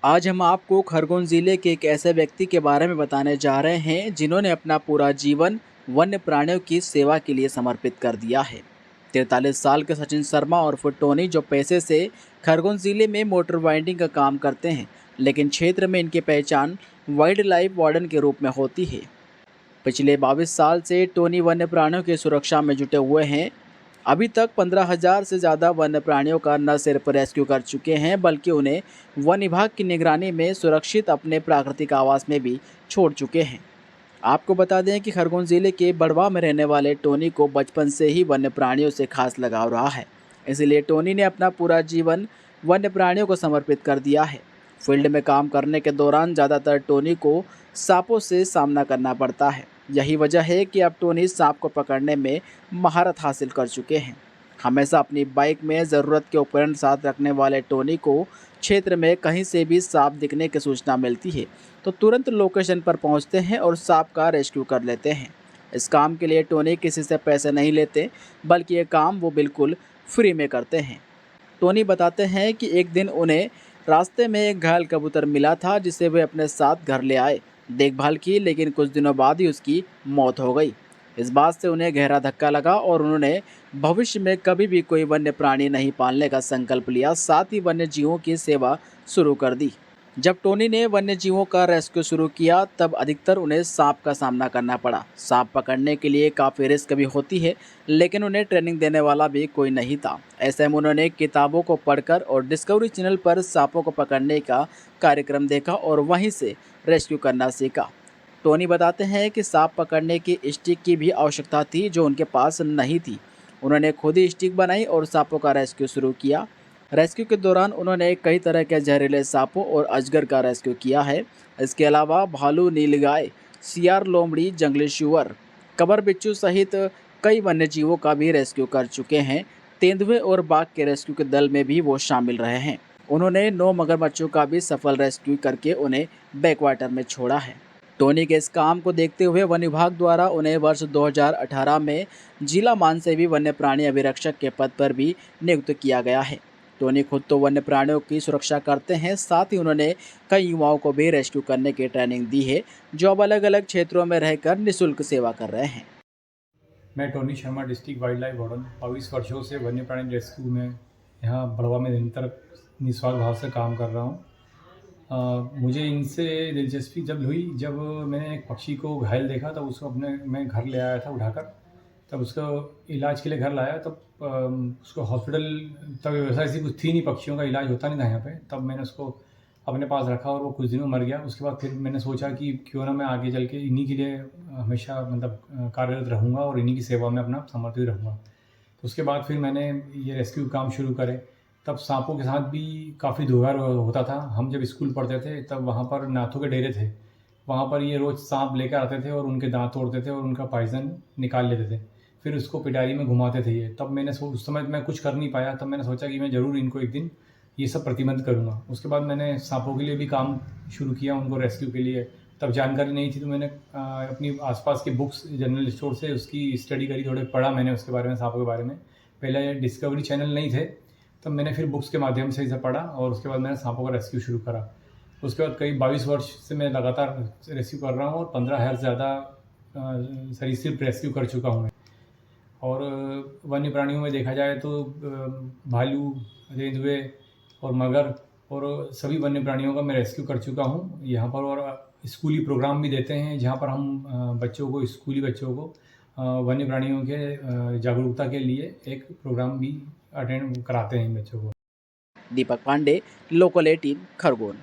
आज हम आपको खरगोन जिले के एक ऐसे व्यक्ति के बारे में बताने जा रहे हैं जिन्होंने अपना पूरा जीवन वन्य प्राणियों की सेवा के लिए समर्पित कर दिया है। 43 साल के सचिन शर्मा और टोनी जो पैसे से खरगोन जिले में मोटर बाइंडिंग का काम करते हैं, लेकिन क्षेत्र में इनकी पहचान वाइल्ड लाइफ वार्डन के रूप में होती है। पिछले 22 साल से टोनी वन्य प्राणियों की सुरक्षा में जुटे हुए हैं। अभी तक 15,000 से ज़्यादा वन्य प्राणियों का न सिर्फ रेस्क्यू कर चुके हैं, बल्कि उन्हें वन विभाग की निगरानी में सुरक्षित अपने प्राकृतिक आवास में भी छोड़ चुके हैं। आपको बता दें कि खरगोन जिले के बड़वा में रहने वाले टोनी को बचपन से ही वन्य प्राणियों से खास लगाव रहा है। इसलिए टोनी ने अपना पूरा जीवन वन्य प्राणियों को समर्पित कर दिया है। फील्ड में काम करने के दौरान ज़्यादातर टोनी को सांपों से सामना करना पड़ता है। यही वजह है कि अब टोनी सांप को पकड़ने में महारत हासिल कर चुके हैं। हमेशा अपनी बाइक में ज़रूरत के उपकरण साथ रखने वाले टोनी को क्षेत्र में कहीं से भी सांप दिखने की सूचना मिलती है तो तुरंत लोकेशन पर पहुंचते हैं और सांप का रेस्क्यू कर लेते हैं। इस काम के लिए टोनी किसी से पैसे नहीं लेते, बल्कि ये काम वो बिल्कुल फ्री में करते हैं। टोनी बताते हैं कि एक दिन उन्हें रास्ते में एक घायल कबूतर मिला था जिसे वे अपने साथ घर ले आए, देखभाल की, लेकिन कुछ दिनों बाद ही उसकी मौत हो गई। इस बात से उन्हें गहरा धक्का लगा और उन्होंने भविष्य में कभी भी कोई वन्य प्राणी नहीं पालने का संकल्प लिया, साथ ही वन्य जीवों की सेवा शुरू कर दी। जब टोनी ने वन्य जीवों का रेस्क्यू शुरू किया तब अधिकतर उन्हें सांप का सामना करना पड़ा। सांप पकड़ने के लिए काफ़ी रिस्क भी होती है, लेकिन उन्हें ट्रेनिंग देने वाला भी कोई नहीं था। ऐसे में उन्होंने किताबों को पढ़कर और डिस्कवरी चैनल पर सांपों को पकड़ने का कार्यक्रम देखा और वहीं से रेस्क्यू करना सीखा। टोनी बताते हैं कि सांप पकड़ने की स्टिक की भी आवश्यकता थी जो उनके पास नहीं थी। उन्होंने खुद ही स्टिक बनाई और सांपों का रेस्क्यू शुरू किया। रेस्क्यू के दौरान उन्होंने कई तरह के जहरीले सांपों और अजगर का रेस्क्यू किया है। इसके अलावा भालू, नीलगाय, सियार, लोमड़ी, जंगली सुअर, कबर बिच्छू सहित कई वन्य जीवों का भी रेस्क्यू कर चुके हैं। तेंदुए और बाघ के रेस्क्यू के दल में भी वो शामिल रहे हैं। उन्होंने 9 मगरमच्छों का भी सफल रेस्क्यू करके उन्हें बैकवाटर में छोड़ा है। टोनी के इस काम को देखते हुए वन विभाग द्वारा उन्हें वर्ष 2018 में जिला मानसेवी वन्य प्राणी अभिरक्षक के पद पर भी नियुक्त किया गया है। टोनी खुद तो वन्य प्राणियों की सुरक्षा करते हैं, साथ ही उन्होंने कई युवाओं को भी रेस्क्यू करने की ट्रेनिंग दी है, जो अब अलग अलग क्षेत्रों में रहकर निःशुल्क सेवा कर रहे हैं। मैं Tony Sharma, district wild life warden 22 वर्षों से वन्य प्राणी रेस्क्यू में यहाँ बड़वा में निरंतर निस्वार्थ भाव से काम कर रहा हूँ। मुझे इनसे दिलचस्पी जब हुई जब मैंने एक पक्षी को घायल देखा, तब उसको मैं घर ले आया था उठाकर। तब उसको इलाज के लिए घर लाया, तब उसको हॉस्पिटल, तब व्यवस्था ऐसी कुछ थी नहीं, पक्षियों का इलाज होता नहीं था यहाँ पे। तब मैंने उसको अपने पास रखा और वो कुछ दिनों मर गया। उसके बाद फिर मैंने सोचा कि क्यों ना मैं आगे चल के इन्हीं के लिए हमेशा मतलब कार्यरत रहूँगा और इन्हीं की सेवा में अपना समर्पित रहूँगा। तो उसके बाद फिर मैंने ये रेस्क्यू काम शुरू करे। तब सांपों के साथ भी काफ़ी दुर्व्यवहार होता था। हम जब स्कूल पढ़ते थे तब वहाँ पर नाथों के डेरे थे। वहाँ पर ये रोज़ सांप लेकर आते थे और उनके दाँत तोड़ते थे और उनका पॉइज़न निकाल लेते थे। फिर उसको पिटारी में घुमाते थे ये। तब मैंने उस समय मैं कुछ कर नहीं पाया। तब मैंने सोचा कि मैं ज़रूर इनको एक दिन ये सब प्रतिबंध करूँगा। उसके बाद मैंने सांपों के लिए भी काम शुरू किया, उनको रेस्क्यू के लिए। तब जानकारी नहीं थी तो मैंने अपनी आसपास के बुक्स जनरल स्टोर से उसकी स्टडी करी, थोड़े पढ़ा मैंने उसके बारे में, सांपों के बारे में। पहले डिस्कवरी चैनल नहीं थे, तब मैंने फिर बुक्स के माध्यम से इसे पढ़ा और उसके बाद मैंने सांपों का रेस्क्यू शुरू करा। उसके बाद कई 22 वर्ष से मैं लगातार रेस्क्यू कर रहा हूँ और 15,000 से ज़्यादा सरीसृप रेस्क्यू कर चुका हूँ मैं। और वन्य प्राणियों में देखा जाए तो भालू, तेंदुए और मगर और सभी वन्य प्राणियों का मैं रेस्क्यू कर चुका हूँ यहाँ पर। और स्कूली प्रोग्राम भी देते हैं जहाँ पर हम बच्चों को, स्कूली बच्चों को वन्य प्राणियों के जागरूकता के लिए एक प्रोग्राम भी अटेंड कराते हैं बच्चों को। दीपक पांडे, लोकल 18, खरगोन।